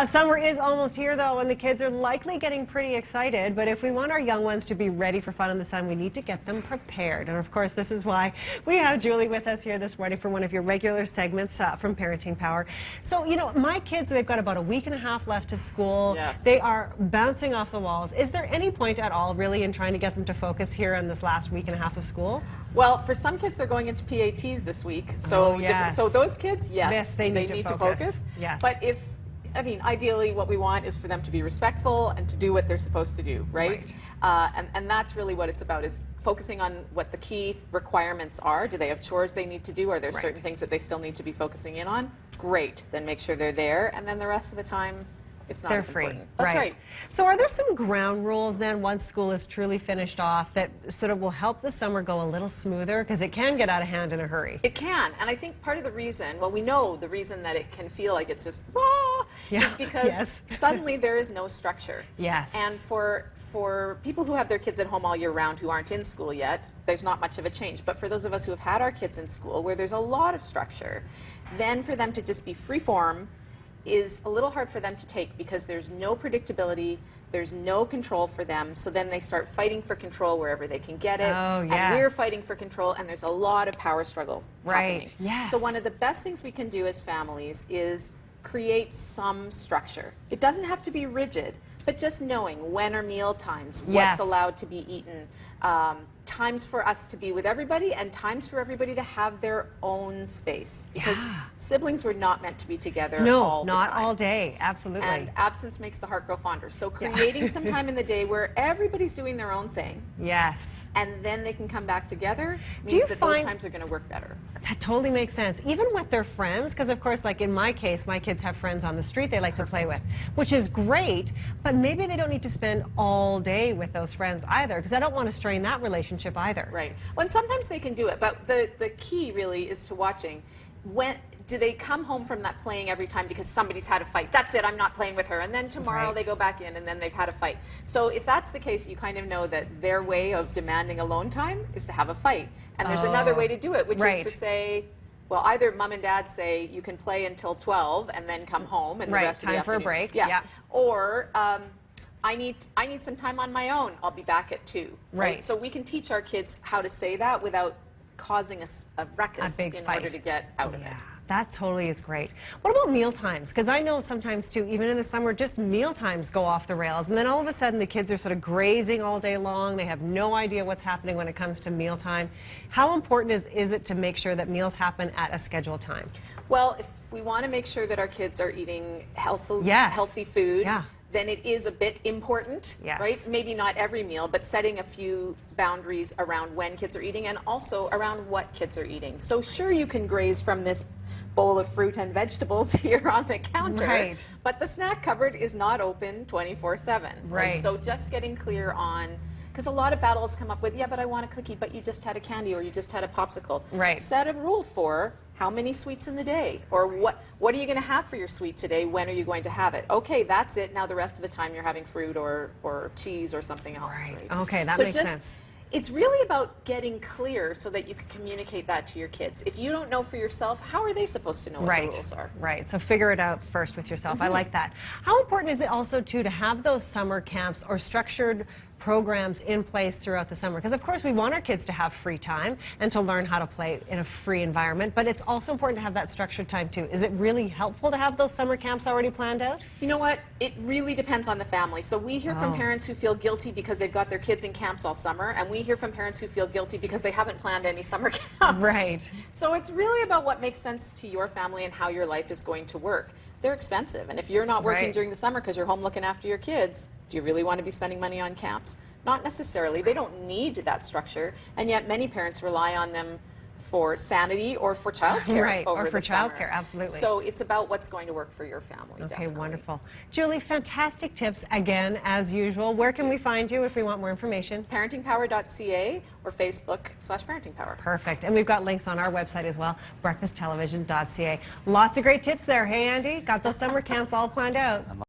Summer is almost here, though, and the kids are likely getting pretty excited. But if we want our young ones to be ready for fun in the sun, we need to get them prepared. And of course, this is why we have Julie with us here this morning for one of your regular segments from Parenting Power. So, you know, my kids, they've got about a week and a half left of school. Yes. They are bouncing off the walls. Is there any point at all, really, in trying to get them to focus here in this last week and a half of school? Well, for some kids, they're going into PATs this week. So, yes. So those kids, yes, they need to focus. Yes. But ideally what we want is for them to be respectful and to do what they're supposed to do, right? And that's really what it's about, is focusing on what the key requirements are. Do they have chores they need to do? Are there certain things that they still need to be focusing in on? Great, then make sure they're there, and then the rest of the time, it's not as important. That's right. So are there some ground rules then, once school is truly finished off, that sort of will help the summer go a little smoother? Because it can get out of hand in a hurry. It can, and I think part of the reason, well, we know the reason that it can feel like it's just, is because suddenly there is no structure. Yes. And for people who have their kids at home all year round who aren't in school yet, there's not much of a change. But for those of us who have had our kids in school, where there's a lot of structure, then for them to just be freeform is a little hard for them to take, because there's no predictability, there's no control for them, so then they start fighting for control wherever they can get it, and we're fighting for control, and there's a lot of power struggle happening. Yes. So one of the best things we can do as families is create some structure. It doesn't have to be rigid, but just knowing when are meal times, what's allowed to be eaten, times for us to be with everybody, and times for everybody to have their own space, because siblings were not meant to be together all the time. Not all day, absolutely. And absence makes the heart grow fonder. So creating some time in the day where everybody's doing their own thing, and then they can come back together, means that those times are going to work better. That totally makes sense, even with their friends, because of course, like in my case, my kids have friends on the street they like to play with, which is great, but maybe they don't need to spend all day with those friends either, because I don't want to strain that relationship either. Right. Well, and sometimes they can do it, but the key really is to watching. When do they come home from that playing every time because somebody's had a fight? That's it, I'm not playing with her. And then tomorrow they go back in and then they've had a fight. So if that's the case, you kind of know that their way of demanding alone time is to have a fight. And there's another way to do it, which is to say, well, either mom and dad say you can play until 12 and then come home and the rest of the afternoon. Time for a break. Or I need some time on my own. I'll be back at 2. Right. So we can teach our kids how to say that without causing a ruckus in order to get out of it. That totally is great. What about meal times? Because I know sometimes too, even in the summer, just meal times go off the rails, and then all of a sudden the kids are sort of grazing all day long. They have no idea what's happening when it comes to meal time. How important is it to make sure that meals happen at a scheduled time? Well, if we want to make sure that our kids are eating healthy food, then it is a bit important, right? Maybe not every meal, but setting a few boundaries around when kids are eating and also around what kids are eating. So sure, you can graze from this bowl of fruit and vegetables here on the counter, but the snack cupboard is not open 24/7. Right. So just getting clear on, because a lot of battles come up with, yeah, but I want a cookie, but you just had a candy or you just had a popsicle. Right. Set a rule for how many sweets in the day, or what are you going to have for your sweet today? When are you going to have it? Okay, that's it. Now the rest of the time you're having fruit or cheese or something else. Right. Okay, that makes sense. It's really about getting clear so that you can communicate that to your kids. If you don't know for yourself, how are they supposed to know what the rules are? Right, so figure it out first with yourself. I like that. How important is it also, too, to have those summer camps or structured programs in place throughout the summer? Because, of course, we want our kids to have free time and to learn how to play in a free environment, but it's also important to have that structured time, too. Is it really helpful to have those summer camps already planned out? You know what? It really depends on the family. So we hear from parents who feel guilty because they've got their kids in camps all summer, and we hear from parents who feel guilty because they haven't planned any summer camps. Right. So it's really about what makes sense to your family and how your life is going to work. They're expensive, and if you're not working during the summer because you're home looking after your kids, do you really want to be spending money on camps? Not necessarily. They don't need that structure, and yet many parents rely on them for sanity or for childcare over the summer. Absolutely. So it's about what's going to work for your family. Okay, wonderful. Julie, fantastic tips again, as usual. Where can we find you if we want more information? ParentingPower.ca or Facebook/ParentingPower. Perfect. And we've got links on our website as well, breakfasttelevision.ca. Lots of great tips there. Hey, Andy, got those summer camps all planned out.